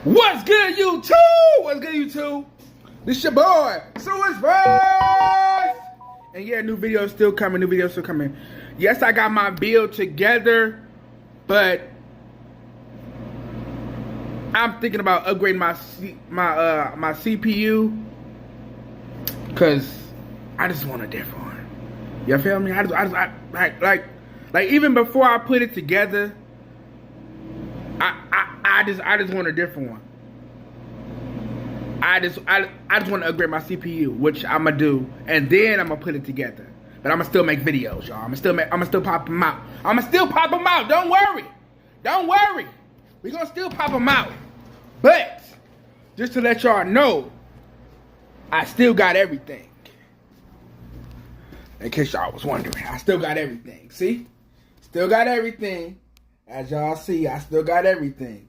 What's good, YouTube? What's good, YouTube? This your boy, Suicide Vibes. And yeah, new videos still coming. Yes, I got my build together, but I'm thinking about upgrading my CPU because I just want a different one. You feel me? Like even before I put it together, I just want a different one. I just want to upgrade my CPU, which I'm gonna do, and then I'm gonna put it together. But I'm gonna still make videos, y'all. I'm gonna still pop them out. Don't worry. We gonna still pop them out. But just to let y'all know, I still got everything. In case y'all was wondering, I still got everything. See, still got everything. As y'all see, I still got everything.